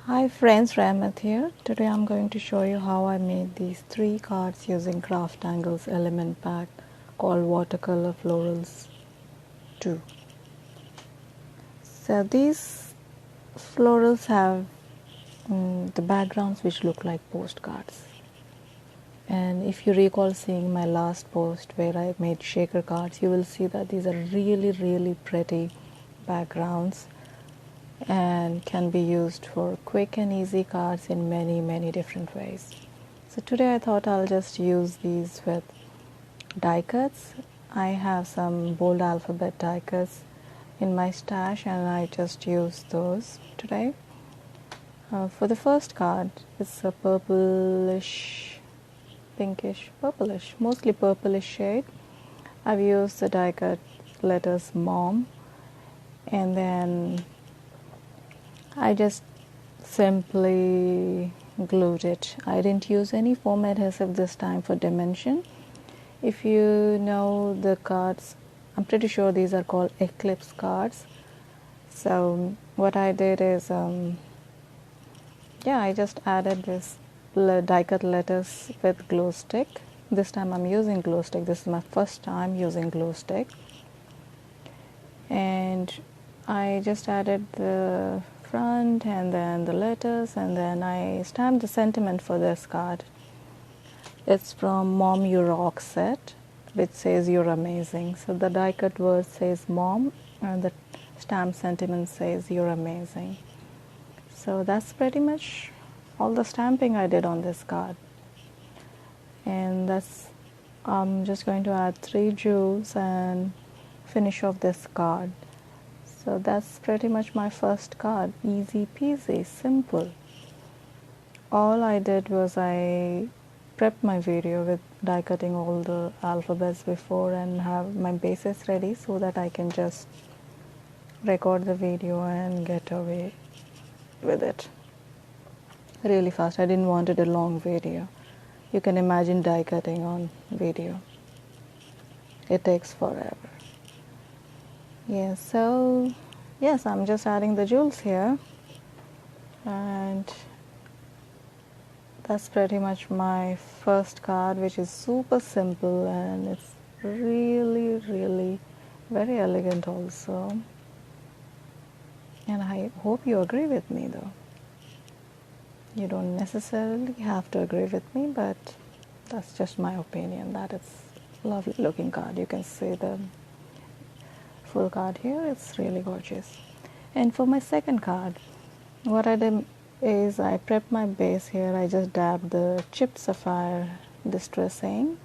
Hi friends, Rahmat here. Today I'm going to show you how I made these 3 cards using CrafTangles element pack called Watercolor Florals 2. So these florals have the backgrounds which look like postcards. And if you recall seeing my last post where I made shaker cards, you will see that these are really pretty backgrounds and can be used for quick and easy cards in many different ways. So today I thought I'll just use these with die cuts. I have some bold alphabet die cuts in my stash and I just use those today. For the first card, it's a purplish, pinkish, purplish, mostly purplish shade. I've used the die cut letters Mom, and then I just simply glued it. I didn't use any foam adhesive this time for dimension. If you know the cards, I'm pretty sure these are called eclipse cards. So what I did is, I just added this die cut letters with glue stick. This time I'm using glue stick. This is my first time using glue stick. And I just added the front and then the letters, and then I stamped the sentiment for this card. It's from Mom You Rock set, which says you're amazing. So the die cut word says Mom and the stamp sentiment says you're amazing. So that's pretty much all the stamping I did on this card. And I'm just going to add 3 jewels and finish off this card. So that's pretty much my first card. Easy peasy, simple. All I did was I prepped my video with die cutting all the alphabets before and have my bases ready so that I can just record the video and get away with it really fast. I didn't want it a long video. You can imagine die cutting on video. It takes forever. Yes, I'm just adding the jewels here, and that's pretty much my first card, which is super simple and it's really very elegant also. And I hope you agree with me though. You don't necessarily have to agree with me, but that's just my opinion that it's a lovely looking card. You can see the full card here. It's really gorgeous. And for my second card, what I did is I prepped my base here. I just dabbed the chipped sapphire distressing,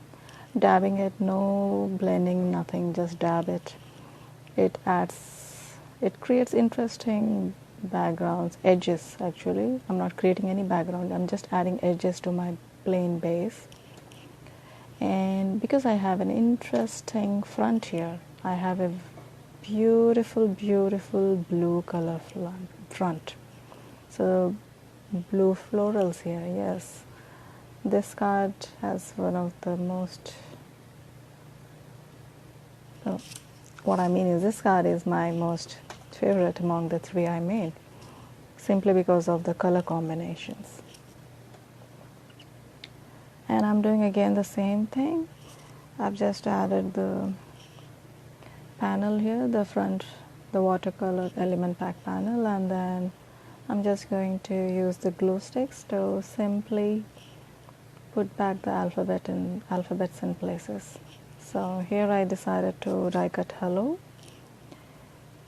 dabbing it, no blending, nothing, just dab it. It creates interesting backgrounds, edges actually. I'm not creating any background, I'm just adding edges to my plain base. And because I have an interesting front here, I have a beautiful blue color front. So blue florals here, yes. This card has one of the most, what I mean is this card is my most favorite among the 3 I made, simply because of the color combinations. And I'm doing again the same thing. I've just added the panel here, the front, the watercolor element pack panel, and then I'm just going to use the glue sticks to simply put back the alphabets in places. So here I decided to die cut hello,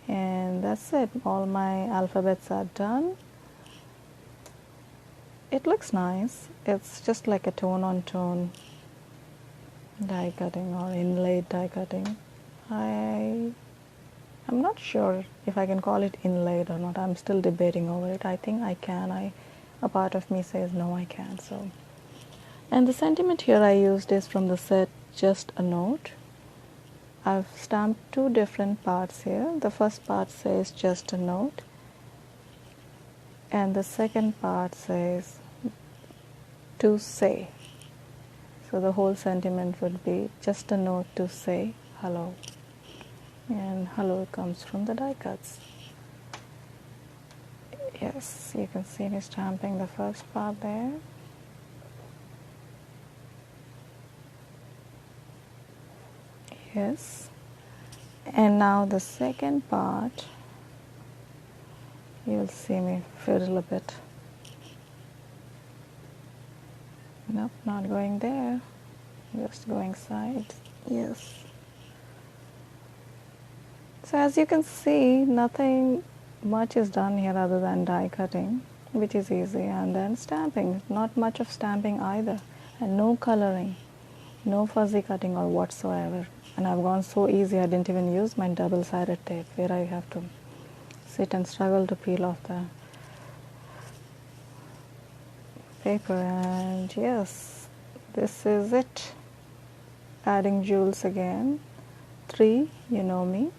and that's it. All my alphabets are done. It looks nice. It's just like a tone on tone die cutting or inlaid die cutting. I'm not sure if I can call it inlaid or not. I'm still debating over it. I think I can. A part of me says no, I can't. So, and the sentiment here I used is from the set Just a Note. I've stamped 2 different parts here. The first part says Just a Note, and the second part says To Say. So the whole sentiment would be just a note to say hello. And hello comes from the die cuts. Yes, you can see me stamping the first part there. Yes, and now the second part, you'll see me fiddle a bit. Nope, not going there, just going side. Yes. So as you can see, nothing much is done here other than die cutting, which is easy, and then stamping. Not much of stamping either, and no coloring, no fuzzy cutting or whatsoever. And I've gone so easy, I didn't even use my double-sided tape where I have to sit and struggle to peel off the paper. And yes, this is it. Adding jewels again. 3, you know me.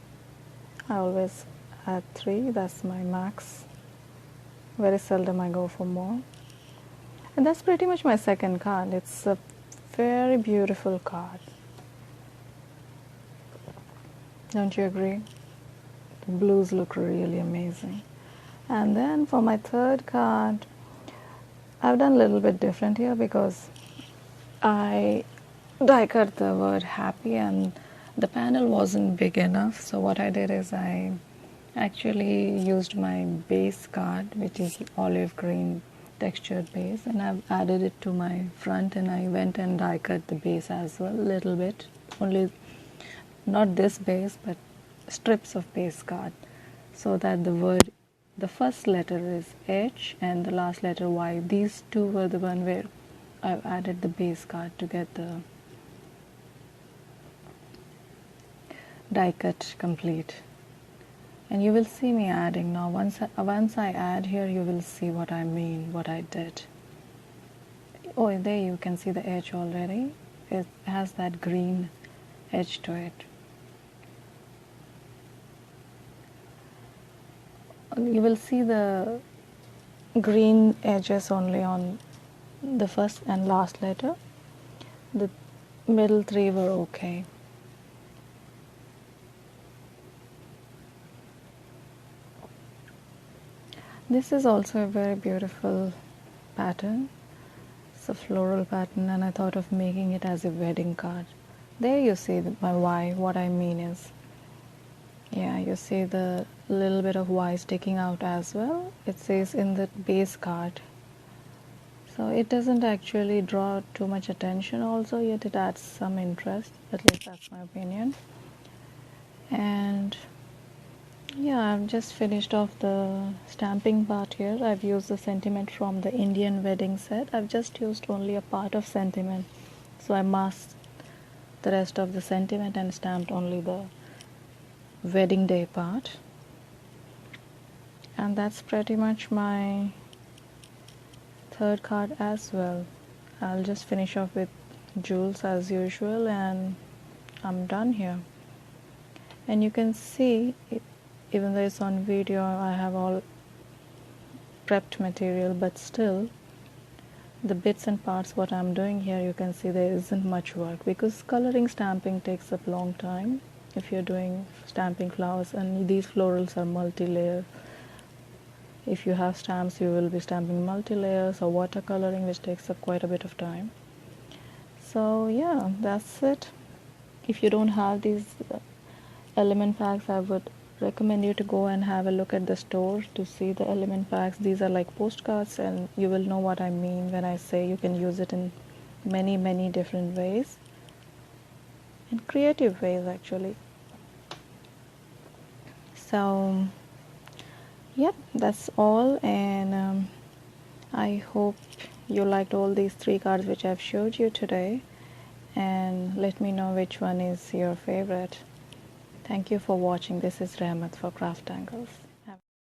I always add 3, that's my max. Very seldom I go for more. And that's pretty much my second card. It's a very beautiful card. Don't you agree? The blues look really amazing. And then for my third card, I've done a little bit different here because I die cut the word happy and the panel wasn't big enough. So what I did is I actually used my base card, which is olive green textured base, and I've added it to my front, and I went and die cut the base as well, a little bit, only not this base but strips of base card, so that the first letter is H and the last letter Y. These two were the one where I've added the base card to get the die cut complete. And you will see me adding now. Once I add here, you will see what I mean, what I did. Oh, there you can see the edge already. It has that green edge to it. You will see the green edges only on the first and last letter. The middle 3 were okay. This is also a very beautiful pattern. It's a floral pattern, and I thought of making it as a wedding card. There you see my Y. What I mean is, yeah, you see the little bit of Y sticking out as well. It says in the base card. So it doesn't actually draw too much attention also, yet it adds some interest. At least that's my opinion. And yeah, I've just finished off the stamping part here. I've used the sentiment from the Indian wedding set. I've just used only a part of sentiment. So I masked the rest of the sentiment and stamped only the wedding day part. And that's pretty much my third card as well. I'll just finish off with jewels as usual and I'm done here. And you can see it, even though it's on video, I have all prepped material, but still the bits and parts what I'm doing here, you can see there isn't much work because coloring stamping takes a long time if you're doing stamping flowers, and these florals are multi-layer. If you have stamps, you will be stamping multi-layers or watercoloring, which takes up quite a bit of time. So yeah, that's it. If you don't have these element packs, I would recommend you to go and have a look at the store to see the element packs. These are like postcards, and you will know what I mean when I say you can use it in many different ways, in creative ways actually. So yep, that's all, and I hope you liked all these 3 cards which I've showed you today, and let me know which one is your favorite. Thank you for watching. This is Rahmat for CrafTangles.